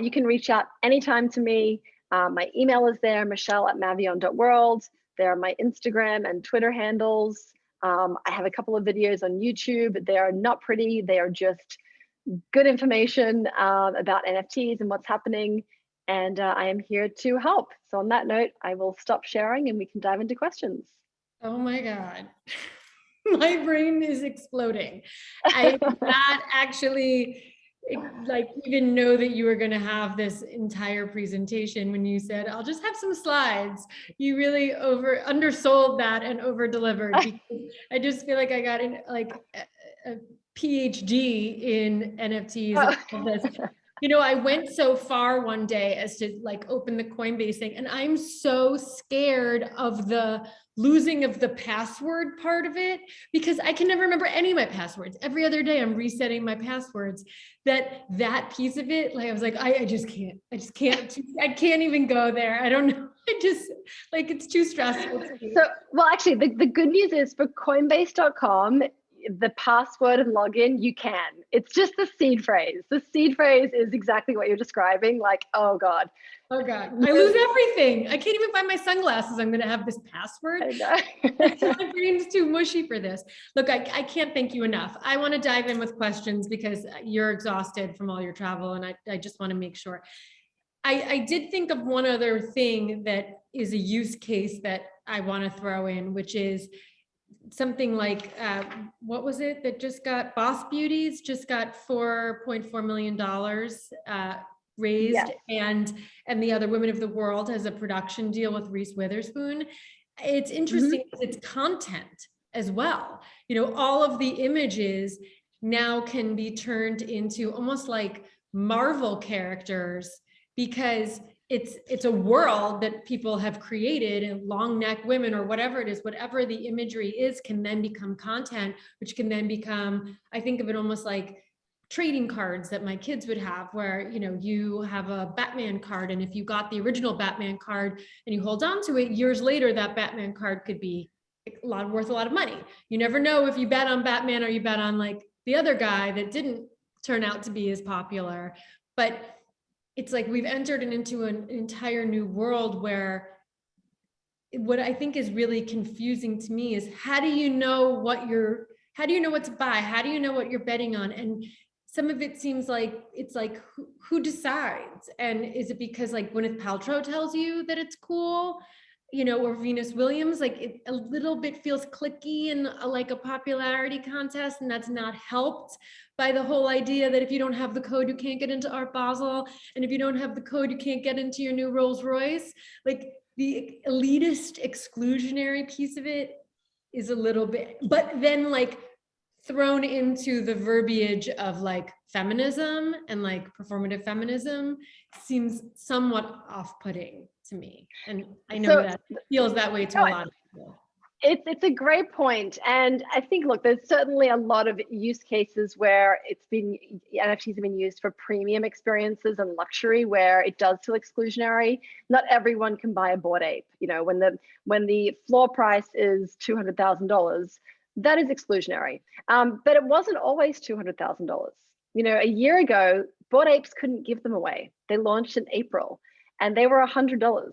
[SPEAKER 2] You can reach out anytime to me. My email is there, michelle@mavion.world. There are my Instagram and Twitter handles. I have a couple of videos on YouTube. They are not pretty. They are just good information about NFTs and what's happening. And I am here to help. So on that note, I will stop sharing and we can dive into questions.
[SPEAKER 1] Oh my God. My brain is exploding. I did not actually even know that you were going to have this entire presentation when you said, I'll just have some slides. You really undersold that and over delivered. I just feel like I got a PhD in NFTs and all this. You know, I went so far one day as to open the Coinbase thing, and I'm so scared of the losing of the password part of it, because I can never remember any of my passwords. Every other day I'm resetting my passwords. That piece of it, I was like, I just can't. I can't even go there. I don't know. It's too stressful.
[SPEAKER 2] So, well, actually, the good news is for Coinbase.com, the password and login, you can. It's just the seed phrase. The seed phrase is exactly what you're describing. Oh God.
[SPEAKER 1] Oh God, I lose everything. I can't even find my sunglasses. I'm going to have this password.
[SPEAKER 2] I know.
[SPEAKER 1] My brain's too mushy for this. Look, I can't thank you enough. I want to dive in with questions because you're exhausted from all your travel, and I just want to make sure. I did think of one other thing that is a use case that I want to throw in, which is something like, what was it that just got, Boss Beauties just got $4.4 million raised. Yes. And the Other Women of the World has a production deal with Reese Witherspoon. It's interesting because it's content as well. You know, all of the images now can be turned into almost like Marvel characters, because it's a world that people have created, and long neck women or whatever it is, whatever the imagery is, can then become content, which can then become, I think of it almost like trading cards that my kids would have, where, you know, you have a Batman card, and if you got the original Batman card and you hold on to it, years later, that Batman card could be worth a lot of money. You never know if you bet on Batman or you bet on the other guy that didn't turn out to be as popular. But it's we've entered into an entire new world where what I think is really confusing to me is, how do you know what to buy? How do you know what you're betting on? And some of it seems it's who decides? And is it because Gwyneth Paltrow tells you that it's cool? or Venus Williams, like it a little bit feels clicky and like a popularity contest, and that's not helped by the whole idea that if you don't have the code, you can't get into Art Basel, and if you don't have the code, you can't get into your new Rolls Royce. Like the elitist exclusionary piece of it is a little bit, but then like thrown into the verbiage of like feminism and like performative feminism seems somewhat off-putting to me. And I know
[SPEAKER 2] So
[SPEAKER 1] that feels that way to a lot of people.
[SPEAKER 2] it's a great point. And I think, look, there's certainly a lot of use cases where NFTs have been used for premium experiences and luxury, where it does feel exclusionary. Not everyone can buy a Bored Ape. When the floor price is $200,000, that is exclusionary. But it wasn't always $200,000. A year ago, Bored Apes couldn't give them away. They launched in April, and they were $100.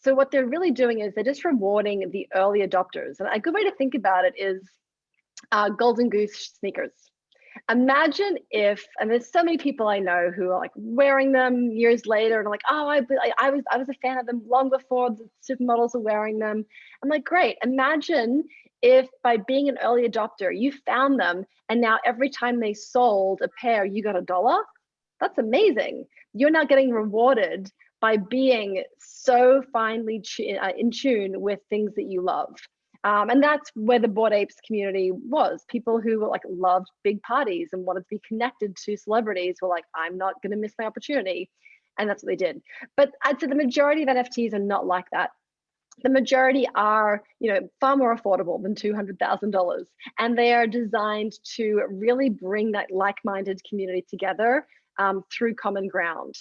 [SPEAKER 2] So what they're really doing is they're just rewarding the early adopters. And a good way to think about it is Golden Goose sneakers. Imagine if, and there's so many people I know who are like wearing them years later, and I'm like, oh, I was a fan of them long before the supermodels are wearing them. I'm like, great. Imagine if by being an early adopter, you found them, and now every time they sold a pair, you got $1. That's amazing. You're now getting rewarded by being so finely in tune with things that you love. And that's where the Bored Apes community was. People who were like loved big parties and wanted to be connected to celebrities were like, I'm not going to miss my opportunity. And that's what they did. But I'd say the majority of NFTs are not like that. The majority are, far more affordable than $200,000. And they are designed to really bring that like-minded community together through common ground.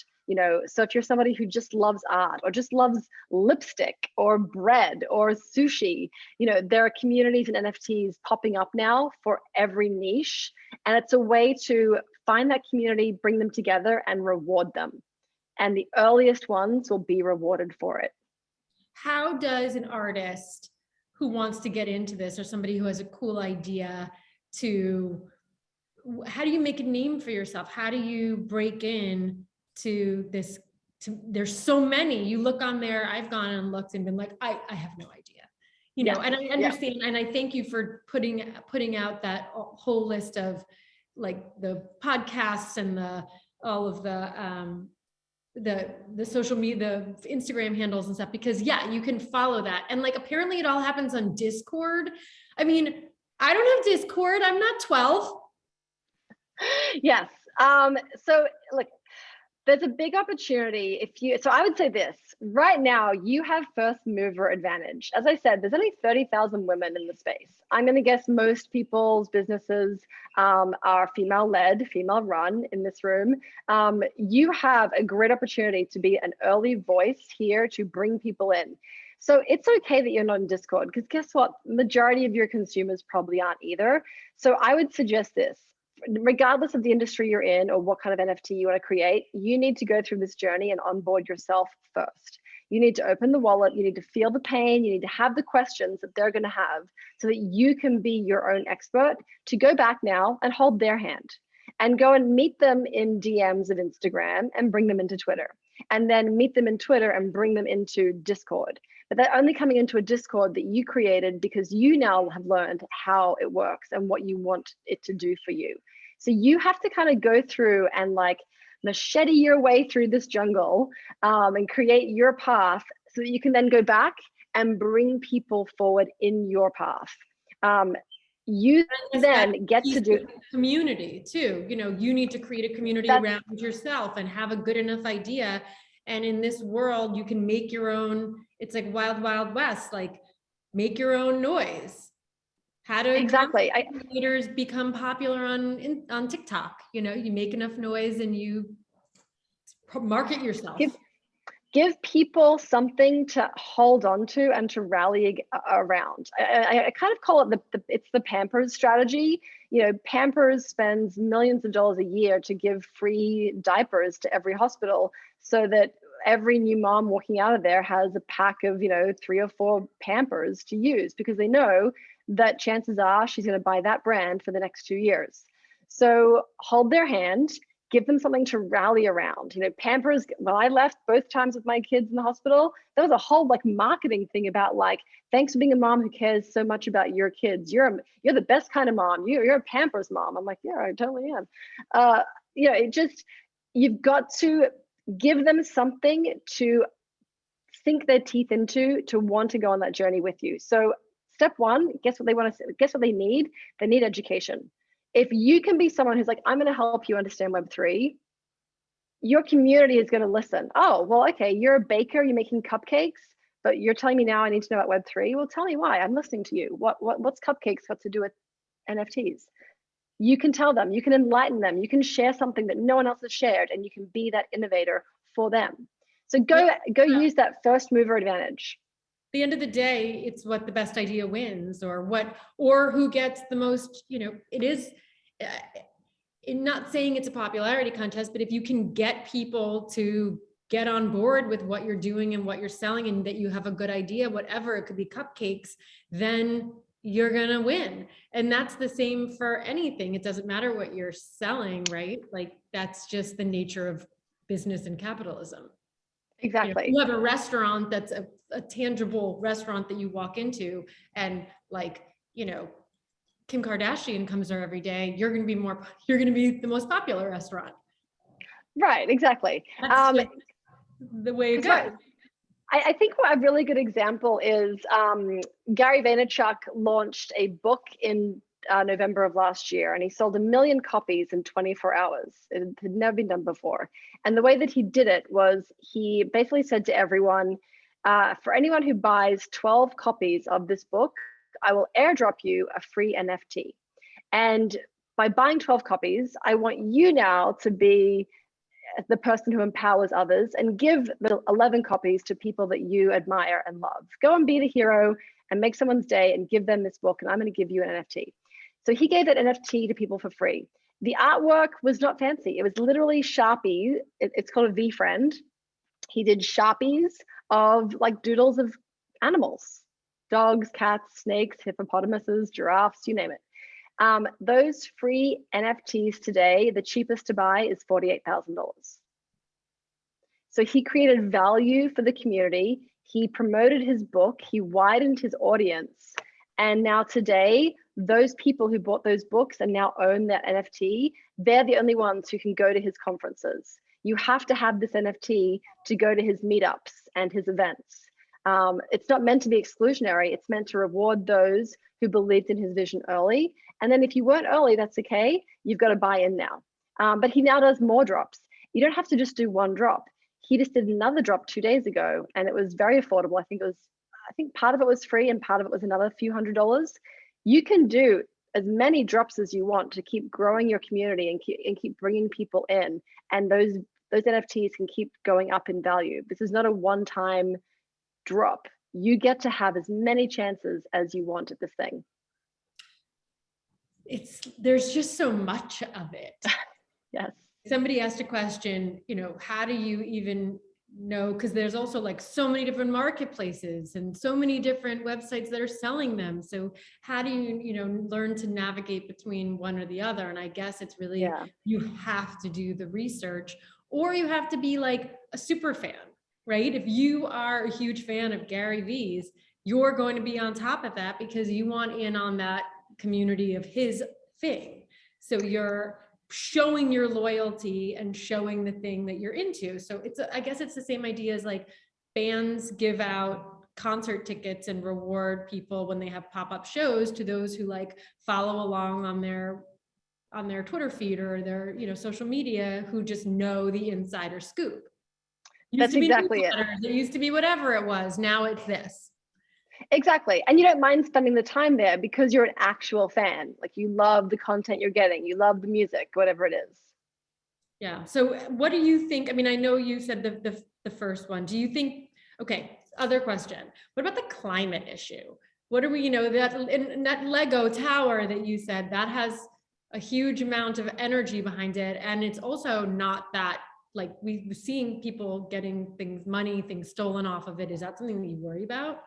[SPEAKER 2] So if you're somebody who just loves art or just loves lipstick or bread or sushi, there are communities and NFTs popping up now for every niche. And it's a way to find that community, bring them together and reward them. And the earliest ones will be rewarded for it.
[SPEAKER 1] How does an artist who wants to get into this, or somebody who has a cool idea, how do you make a name for yourself? How do you break in to this? There's so many. You look on there, I've gone and looked and been like, I have no idea, and I understand. And I thank you for putting out that whole list of like the podcasts and all of the social media, the Instagram handles and stuff, because you can follow that. And like, apparently it all happens on Discord. I mean, I don't have Discord. I'm not 12.
[SPEAKER 2] Yes. So look, there's a big opportunity so I would say this, right now you have first mover advantage. As I said, there's only 30,000 women in the space. I'm going to guess most people's businesses are female-led, female-run in this room. You have a great opportunity to be an early voice here to bring people in. So it's okay that you're not in Discord, because guess what? Majority of your consumers probably aren't either. So I would suggest this. Regardless of the industry you're in or what kind of NFT you want to create, you need to go through this journey and onboard yourself first. You need to open the wallet, you need to feel the pain, you need to have the questions that they're going to have so that you can be your own expert to go back now and hold their hand and go and meet them in DMs of Instagram and bring them into Twitter, and then meet them in Twitter and bring them into Discord. But they're only coming into a Discord that you created because you now have learned how it works and what you want it to do for you. So you have to kind of go through and like machete your way through this jungle and create your path so that you can then go back and bring people forward in your path. You then get to do
[SPEAKER 1] community too. You need to create a community around yourself and have a good enough idea. And in this world, you can make your own. It's like wild, wild west, like make your own noise. How do creators become popular on TikTok? You make enough noise and you market yourself.
[SPEAKER 2] Give people something to hold on to and to rally around. I kind of call it it's the Pampers strategy. Pampers spends millions of dollars a year to give free diapers to every hospital so that every new mom walking out of there has a pack of 3 or 4 Pampers to use, because they know that chances are she's going to buy that brand for the next 2 years. So hold their hand, give them something to rally around. You know, Pampers, when I left both times with my kids in the hospital, there was a whole like marketing thing about like, thanks for being a mom who cares so much about your kids. You're the best kind of mom. You're a Pampers mom. I'm like, yeah, I totally am. You know, it just, you've got to give them something to sink their teeth into, to want to go on that journey with you. So step one, guess what they want to, guess what they need? They need education. If you can be someone who's like, I'm going to help you understand Web3, your community is going to listen. Oh, well, okay, you're a baker, you're making cupcakes, but you're telling me now I need to know about Web3. Well, tell me why. I'm listening to you. What's cupcakes got to do with NFTs? You can tell them, you can enlighten them, you can share something that no one else has shared, and you can be that innovator for them. So go use that first mover advantage.
[SPEAKER 1] At the end of the day, it's what the best idea wins, or who gets the most, you know, it is, not saying it's a popularity contest, but if you can get people to get on board with what you're doing and what you're selling, and that you have a good idea, whatever, it could be cupcakes, then you're gonna win. And that's the same for anything. It doesn't matter what you're selling, right? Like, that's just the nature of business and capitalism.
[SPEAKER 2] Exactly.
[SPEAKER 1] You have a restaurant that's a tangible restaurant that you walk into, and like, you know, Kim Kardashian comes there every day, you're going to be the most popular restaurant.
[SPEAKER 2] Right, exactly.
[SPEAKER 1] That's just the way it goes.
[SPEAKER 2] Right. I think what a really good example is Gary Vaynerchuk launched a book in November of last year, and he sold 1 million copies in 24 hours. It had never been done before. And the way that he did it was he basically said to everyone, for anyone who buys 12 copies of this book, I will airdrop you a free NFT. And by buying 12 copies, I want you now to be the person who empowers others, and give the 11 copies to people that you admire and love. Go and be the hero and make someone's day and give them this book, and I'm going to give you an NFT. So he gave that NFT to people for free. The artwork was not fancy. It was literally Sharpie. It's called a V-friend. He did Sharpies of like doodles of animals, dogs, cats, snakes, hippopotamuses, giraffes, you name it. Those free NFTs today, the cheapest to buy is $48,000. So he created value for the community. He promoted his book. He widened his audience. And now today, those people who bought those books and now own that NFT, they're the only ones who can go to his conferences. You have to have this NFT to go to his meetups and his events. It's not meant to be exclusionary. It's meant to reward those who believed in his vision early. And then if you weren't early, that's okay. You've got to buy in now. But he now does more drops. You don't have to just do one drop. He just did another drop 2 days ago, and it was very affordable. I think part of it was free and part of it was another few $100s. You can do as many drops as you want to keep growing your community and keep bringing people in. And those NFTs can keep going up in value. This is not a one-time drop. You get to have as many chances as you want at this thing.
[SPEAKER 1] There's just so much of it.
[SPEAKER 2] Yes.
[SPEAKER 1] Somebody asked a question, you know, how do you even know? Because there's also like so many different marketplaces and so many different websites that are selling them. So how do you, learn to navigate between one or the other? And I guess it's really, you have to do the research, or you have to be like a super fan, right? If you are a huge fan of Gary V's, you're going to be on top of that because you want in on that community of his thing. So you're showing your loyalty and showing the thing that you're into. So I guess it's the same idea as like bands give out concert tickets and reward people when they have pop-up shows to those who like follow along on their Twitter feed or their, social media, who just know the insider scoop.
[SPEAKER 2] That's exactly it.
[SPEAKER 1] It used to be whatever it was. Now it's this.
[SPEAKER 2] Exactly. And you don't mind spending the time there because you're an actual fan. Like you love the content you're getting. You love the music, whatever it is. Yeah.
[SPEAKER 1] So what do you think? I mean, I know you said the first one. Do you think, okay, other question. What about the climate issue? What are we, that Lego tower that you said, that has a huge amount of energy behind it. And it's also not that, like, we've seen people getting things stolen off of it. Is that something that you worry about?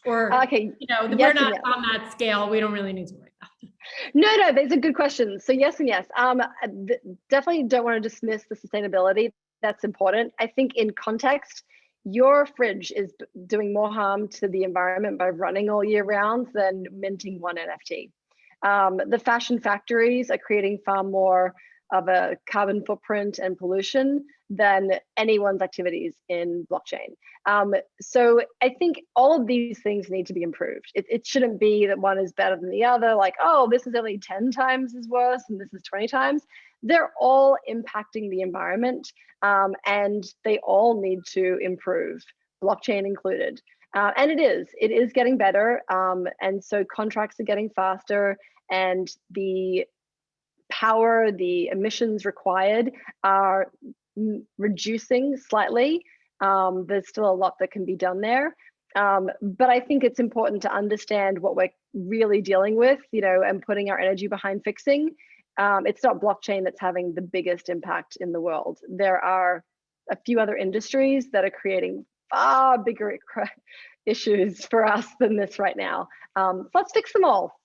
[SPEAKER 1] Or,
[SPEAKER 2] okay.
[SPEAKER 1] We're not on that scale. We don't really need to worry about
[SPEAKER 2] No, these are good questions. So yes and yes. Definitely don't want to dismiss the sustainability. That's important. I think in context, your fridge is doing more harm to the environment by running all year round than minting one NFT. The fashion factories are creating far more of a carbon footprint and pollution than anyone's activities in blockchain. So I think all of these things need to be improved. It shouldn't be that one is better than the other, like, oh, this is only 10 times as worse and this is 20 times. They're all impacting the environment, and they all need to improve, blockchain included. And it is getting better. And so contracts are getting faster, and the power, the emissions required are reducing slightly. There's still a lot that can be done there. But I think it's important to understand what we're really dealing with, and putting our energy behind fixing. It's not blockchain that's having the biggest impact in the world. There are a few other industries that are creating far bigger issues for us than this right now. So let's fix them all.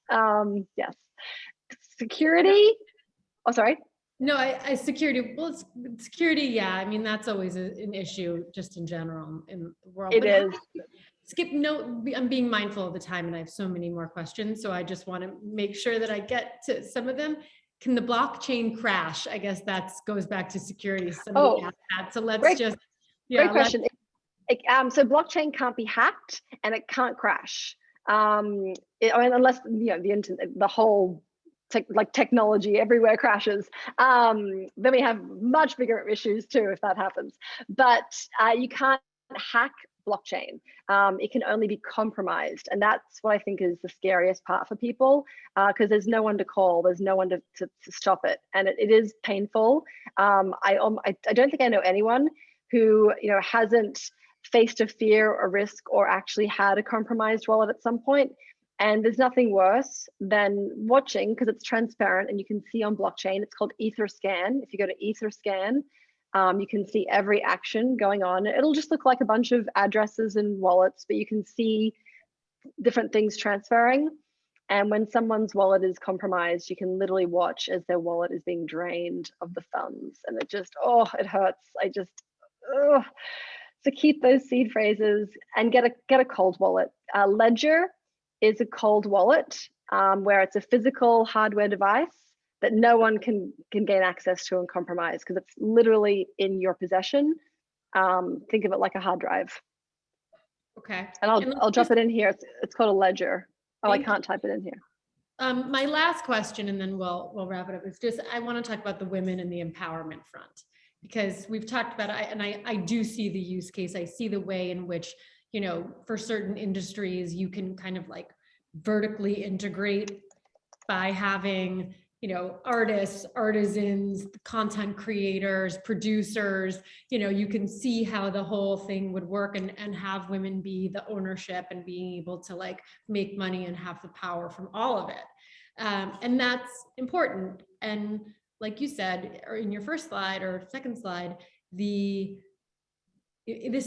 [SPEAKER 2] Yes. Security. Oh, sorry.
[SPEAKER 1] No, I security. Well, security. Yeah, I mean that's always an issue just in general in the world.
[SPEAKER 2] It is.
[SPEAKER 1] Skip. No, I'm being mindful of the time, and I have so many more questions. So I just want to make sure that I get to some of them. Can the blockchain crash? I guess that goes back to security. Somebody asked that. So let's
[SPEAKER 2] great question. So blockchain can't be hacked and it can't crash. Unless the whole technology everywhere crashes, then we have much bigger issues too if that happens. But you can't hack blockchain. It can only be compromised, and that's what I think is the scariest part for people, because there's no one to call, there's no one to stop it, and it is painful. I don't think I know anyone who hasn't faced a fear or risk or actually had a compromised wallet at some point. And there's nothing worse than watching, because it's transparent and you can see on blockchain. It's called Etherscan. If you go to Etherscan, you can see every action going on. It'll just look like a bunch of addresses and wallets, but you can see different things transferring. And when someone's wallet is compromised, you can literally watch as their wallet is being drained of the funds. And it just, it hurts. So keep those seed phrases and get a cold wallet. Ledger is a cold wallet, where it's a physical hardware device that no one can gain access to and compromise, because it's literally in your possession. Think of it like a hard drive.
[SPEAKER 1] Okay.
[SPEAKER 2] And I'll drop it in here. It's called a ledger. Oh, I can't type it in here.
[SPEAKER 1] My last question, and then we'll wrap it up, is just I want to talk about the women and the empowerment front, because we've talked about it, and I do see the use case. I see the way in which, for certain industries, you can kind of like vertically integrate by having, artists, artisans, content creators, producers. You can see how the whole thing would work, and have women be the ownership and being able to like make money and have the power from all of it. And that's important. And like you said, or in your first slide or second slide, this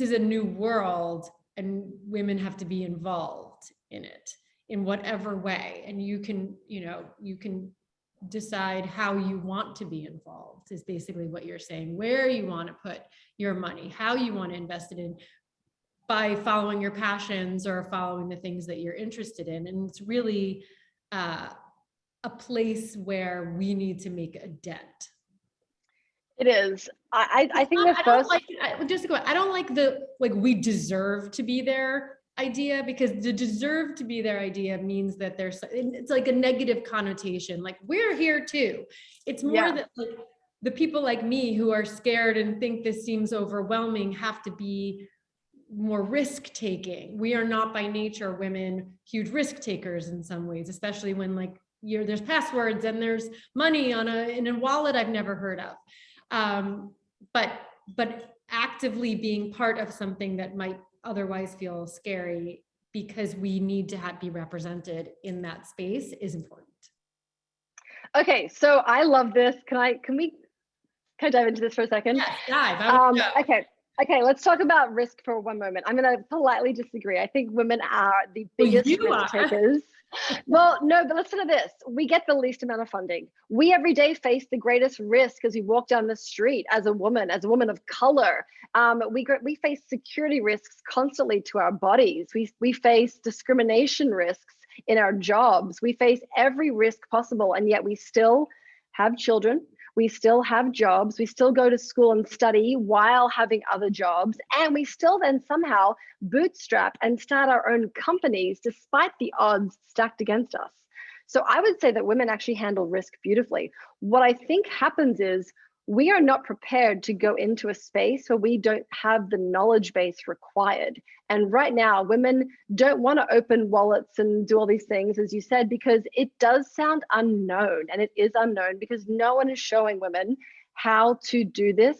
[SPEAKER 1] is a new world and women have to be involved in it in whatever way. And you can decide how you want to be involved, is basically what you're saying, where you want to put your money, how you want to invest it in, by following your passions or following the things that you're interested in. And it's really a place where we need to make a dent.
[SPEAKER 2] It is. I think I
[SPEAKER 1] don't like the we deserve to be there idea, because the deserve to be there idea means that it's like a negative connotation, like we're here too. It's more that like the people like me who are scared and think this seems overwhelming have to be more risk taking. We are not by nature women huge risk takers in some ways, especially when there's passwords and there's money in a wallet I've never heard of. But actively being part of something that might otherwise feel scary, because we need to be represented in that space, is important.
[SPEAKER 2] Okay, so I love this. Can I dive into this for a second?
[SPEAKER 1] Yes, dive.
[SPEAKER 2] Okay, let's talk about risk for one moment. I'm going to politely disagree. I think women are the biggest risk takers. Well, no, but listen to this. We get the least amount of funding. We every day face the greatest risk as we walk down the street as a woman of color. We face security risks constantly to our bodies. We face discrimination risks in our jobs. We face every risk possible, and yet we still have children. We still have jobs. We still go to school and study while having other jobs. And we still then somehow bootstrap and start our own companies despite the odds stacked against us. So I would say that women actually handle risk beautifully. What I think happens is we are not prepared to go into a space where we don't have the knowledge base required. And right now, women don't want to open wallets and do all these things, as you said, because it does sound unknown. And it is unknown because no one is showing women how to do this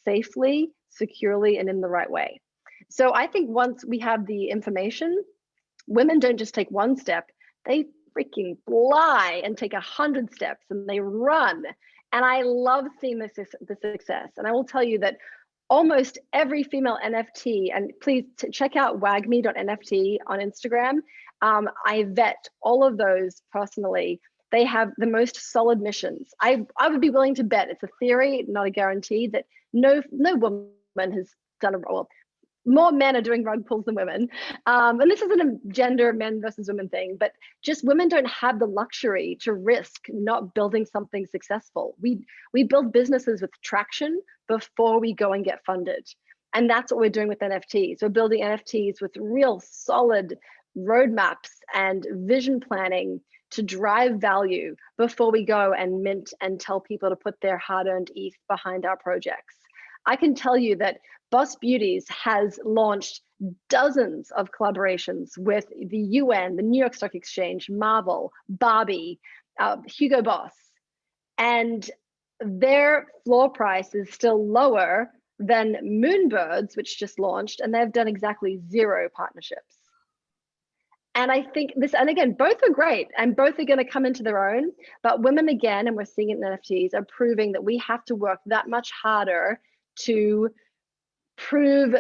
[SPEAKER 2] safely, securely, and in the right way. So I think once we have the information, women don't just take one step, they freaking fly and take 100 steps and they run. And I love seeing the success. And I will tell you that almost every female NFT, and please check out wagme.nft on Instagram. I vet all of those personally. They have the most solid missions. I would be willing to bet, it's a theory, not a guarantee, that no woman has done a well. More men are doing rug pulls than women. And this isn't a gender men versus women thing, but just women don't have the luxury to risk not building something successful. We build businesses with traction before we go and get funded. And that's what we're doing with NFTs. We're building NFTs with real solid roadmaps and vision planning to drive value before we go and mint and tell people to put their hard-earned ETH behind our projects. I can tell you that Boss Beauties has launched dozens of collaborations with the UN, the New York Stock Exchange, Marvel, Barbie, Hugo Boss, and their floor price is still lower than Moonbirds, which just launched, and they've done exactly 0 partnerships. And I think this, and again, both are great and both are going to come into their own, but women again, and we're seeing it in NFTs, are proving that we have to work that much harder to prove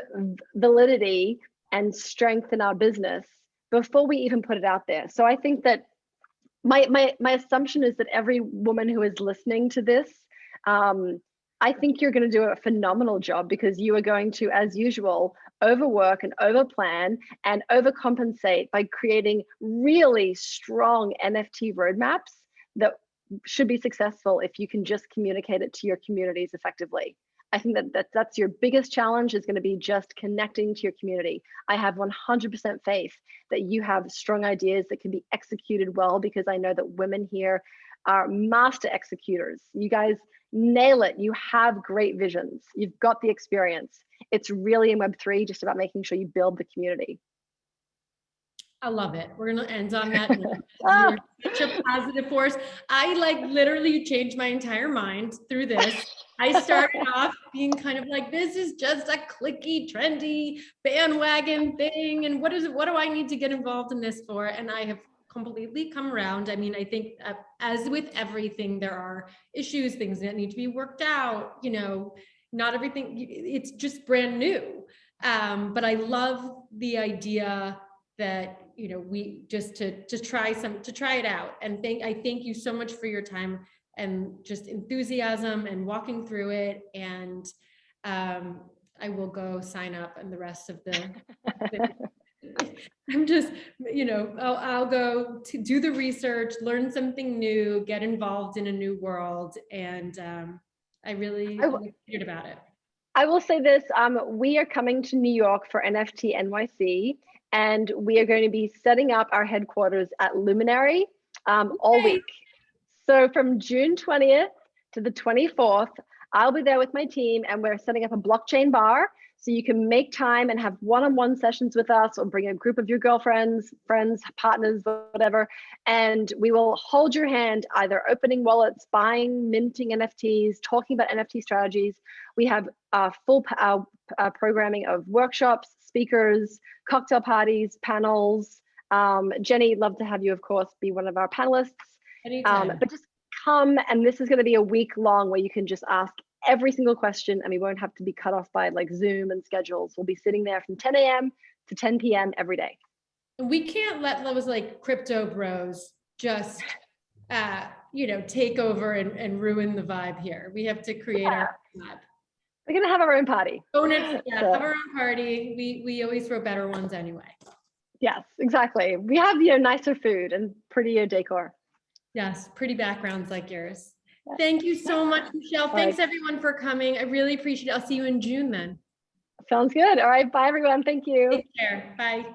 [SPEAKER 2] validity and strength in our business before we even put it out there. So I think that my assumption is that every woman who is listening to this, I think you're going to do a phenomenal job because you are going to, as usual, overwork and overplan and overcompensate by creating really strong NFT roadmaps that should be successful if you can just communicate it to your communities effectively. I think that's your biggest challenge is going to be just connecting to your community. I have 100% faith that you have strong ideas that can be executed well because I know that women here are master executors. You guys nail it. You have great visions. You've got the experience. It's really in Web3 just about making sure you build the community.
[SPEAKER 1] I love it. We're going to end on that note. You're such a positive force. I literally changed my entire mind through this. I started off being kind of like, this is just a clicky, trendy bandwagon thing. And what do I need to get involved in this for? And I have completely come around. I mean, I think as with everything, there are issues, things that need to be worked out, not everything, it's just brand new. But I love the idea that, we just to try it out. And I thank you so much for your time and just enthusiasm and walking through it. And I will go sign up and the rest of the I'm just, I'll go to do the research, learn something new, get involved in a new world. And I'm excited about it.
[SPEAKER 2] I will say this, we are coming to New York for NFT NYC, and we are going to be setting up our headquarters at Luminary all week. So from June 20th to the 24th, I'll be there with my team and we're setting up a blockchain bar. So you can make time and have one-on-one sessions with us or bring a group of your girlfriends, friends, partners, whatever. And we will hold your hand either opening wallets, buying, minting NFTs, talking about NFT strategies. We have full programming of workshops, speakers, cocktail parties, panels. Jenny, love to have you, of course, be one of our panelists. But just come, and this is going to be a week long where you can just ask every single question and we won't have to be cut off by like Zoom and schedules. We'll be sitting there from 10 a.m. to 10 p.m. every day.
[SPEAKER 1] We can't let those like crypto bros just, take over and ruin the vibe here. We have to create our vibe.
[SPEAKER 2] We're gonna have our own party.
[SPEAKER 1] Own it, yeah, have our own party. We always throw better ones anyway.
[SPEAKER 2] Yes, exactly. We have, nicer food and prettier decor.
[SPEAKER 1] Yes, pretty backgrounds like yours. Thank you so much, Michelle. Thanks everyone for coming. I really appreciate it. I'll see you in June then.
[SPEAKER 2] Sounds good. All right, bye everyone. Thank you.
[SPEAKER 1] Take care. Bye.